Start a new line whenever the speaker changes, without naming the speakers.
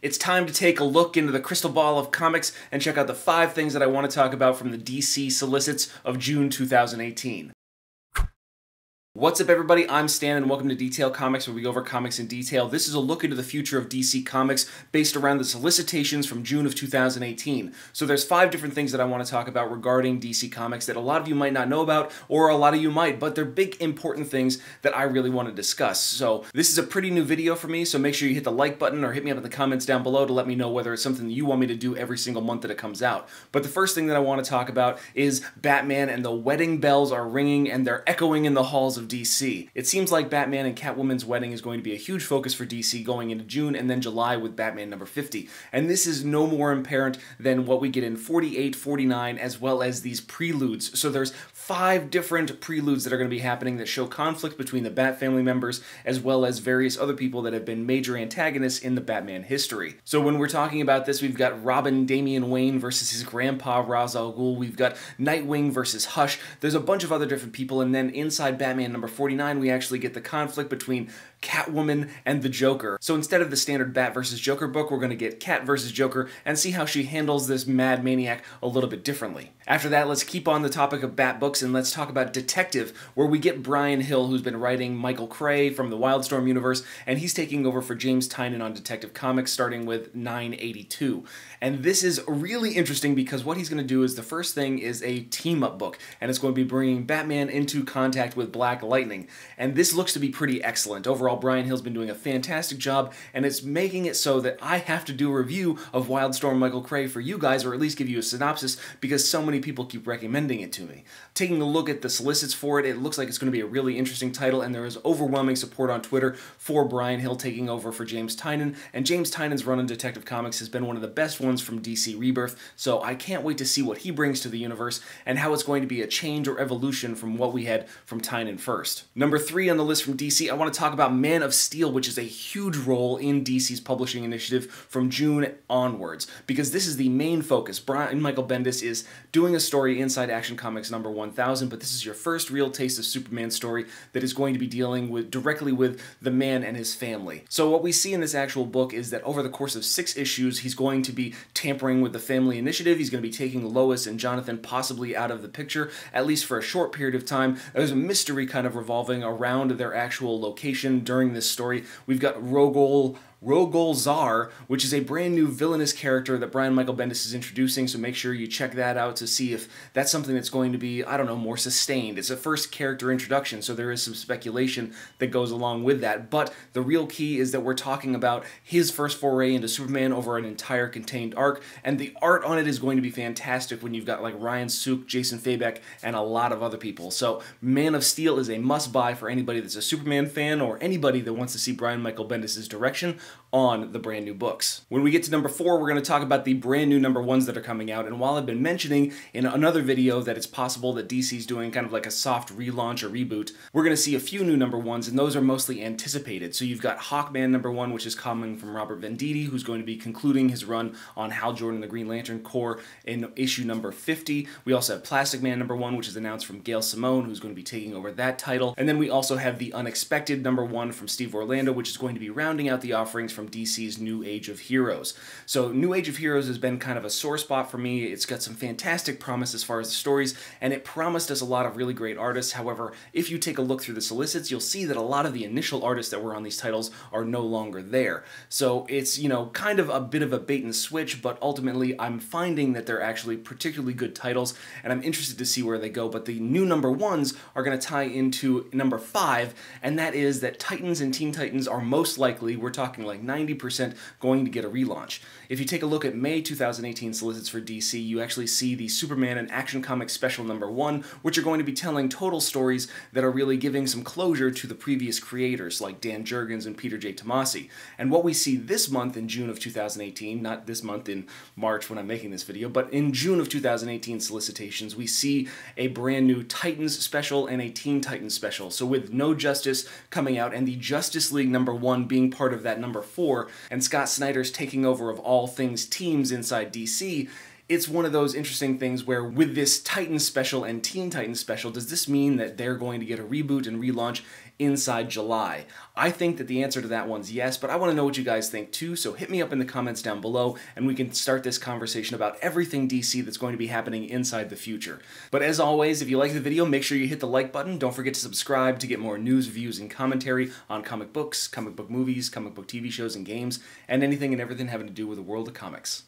It's time to take a look into the crystal ball of comics and check out the 5 things that I want to talk about from the DC Solicits of June 2018. What's up everybody, I'm Stan and welcome to Detail Comics, where we go over comics in detail. This is a look into the future of DC Comics based around the Solicitations from June of 2018. So there's 5 different things that I want to talk about regarding DC Comics that a lot of you might not know about, or a lot of you might, but they're big important things that I really want to discuss. So this is a pretty new video for me, so make sure you hit the like button or hit me up in the comments down below to let me know whether it's something that you want me to do every single month that it comes out. But the first thing that I want to talk about is Batman, and the wedding bells are ringing and they're echoing in the halls of DC. It seems like Batman and Catwoman's wedding is going to be a huge focus for DC going into June and then July with Batman number 50. And this is no more apparent than what we get in 48, 49, as well as these preludes. So there's 5 different preludes that are going to be happening that show conflict between the Bat family members as well as various other people that have been major antagonists in the Batman history. So when we're talking about this, we've got Robin Damian Wayne versus his grandpa Ra's al Ghul. We've got Nightwing versus Hush. There's a bunch of other different people, and then inside Batman number 49, we actually get the conflict between Catwoman and the Joker. So instead of the standard Bat versus Joker book, we're going to get Cat versus Joker and see how she handles this mad maniac a little bit differently. After that, let's keep on the topic of Bat books and let's talk about Detective, where we get Brian Hill, who's been writing Michael Cray from the Wildstorm universe, and he's taking over for James Tynion on Detective Comics starting with 982. And this is really interesting because what he's going to do is, the first thing is a team-up book, and it's going to be bringing Batman into contact with Black Lightning. And this looks to be pretty excellent. Overall, Brian Hill's been doing a fantastic job, and it's making it so that I have to do a review of Wildstorm Michael Cray for you guys, or at least give you a synopsis, because so many people keep recommending it to me. Taking a look at the solicits for it, it looks like it's going to be a really interesting title, and there is overwhelming support on Twitter for Brian Hill taking over for James Tynion, and James Tynion's run on Detective Comics has been one of the best ones from DC Rebirth, so I can't wait to see what he brings to the universe and how it's going to be a change or evolution from what we had from Tynion first. Number 3 on the list from DC, I want to talk about Man of Steel, which is a huge role in DC's publishing initiative from June onwards, because this is the main focus. Brian Michael Bendis is doing a story inside Action Comics number 1000, but this is your first real taste of Superman story that is going to be dealing directly with the man and his family. So what we see in this actual book is that over the course of 6 issues, he's going to be tampering with the family initiative. He's going to be taking Lois and Jonathan possibly out of the picture, at least for a short period of time. There's a mystery kind of revolving around their actual location during this story. We've got Rogol-Zar, which is a brand new villainous character that Brian Michael Bendis is introducing, so make sure you check that out to see if that's something that's going to be, I don't know, more sustained. It's a first character introduction, so there is some speculation that goes along with that, but the real key is that we're talking about his first foray into Superman over an entire contained arc, and the art on it is going to be fantastic when you've got like Ryan Sook, Jason Fabek, and a lot of other people. So Man of Steel is a must-buy for anybody that's a Superman fan or anybody that wants to see Brian Michael Bendis' direction on the brand new books. When we get to number 4, we're going to talk about the brand new number 1s that are coming out, and while I've been mentioning in another video that it's possible that DC's doing kind of like a soft relaunch or reboot, we're going to see a few new number 1s, and those are mostly anticipated. So you've got Hawkman number 1, which is coming from Robert Venditti, who's going to be concluding his run on Hal Jordan and the Green Lantern Corps in issue number 50. We also have Plastic Man number 1, which is announced from Gail Simone, who's going to be taking over that title. And then we also have the Unexpected number 1 from Steve Orlando, which is going to be rounding out the offerings from DC's New Age of Heroes. So New Age of Heroes has been kind of a sore spot for me. It's got some fantastic promise as far as the stories, and it promised us a lot of really great artists. However, if you take a look through the solicits, you'll see that a lot of the initial artists that were on these titles are no longer there. So it's, you know, kind of a bit of a bait and switch, but ultimately I'm finding that they're actually particularly good titles, and I'm interested to see where they go. But the new number 1s are going to tie into number 5, and that is that Titans and Teen Titans are most likely, we're talking like 90%, going to get a relaunch. If you take a look at May 2018 solicits for DC, you actually see the Superman and Action Comics Special number 1, which are going to be telling total stories that are really giving some closure to the previous creators like Dan Jurgens and Peter J. Tomasi. And what we see this month in June of 2018, not this month in March when I'm making this video, but in June of 2018 solicitations, we see a brand new Titans special and a Teen Titans special. So with No Justice coming out and the Justice League number 1 being part of that number 4, and Scott Snyder's taking over of all things teams inside DC, it's one of those interesting things where with this Titans special and Teen Titans special, does this mean that they're going to get a reboot and relaunch inside July? I think that the answer to that one's yes, but I want to know what you guys think too, so hit me up in the comments down below and we can start this conversation about everything DC that's going to be happening inside the future. But as always, if you like the video, make sure you hit the like button. Don't forget to subscribe to get more news, reviews, and commentary on comic books, comic book movies, comic book TV shows and games, and anything and everything having to do with the world of comics.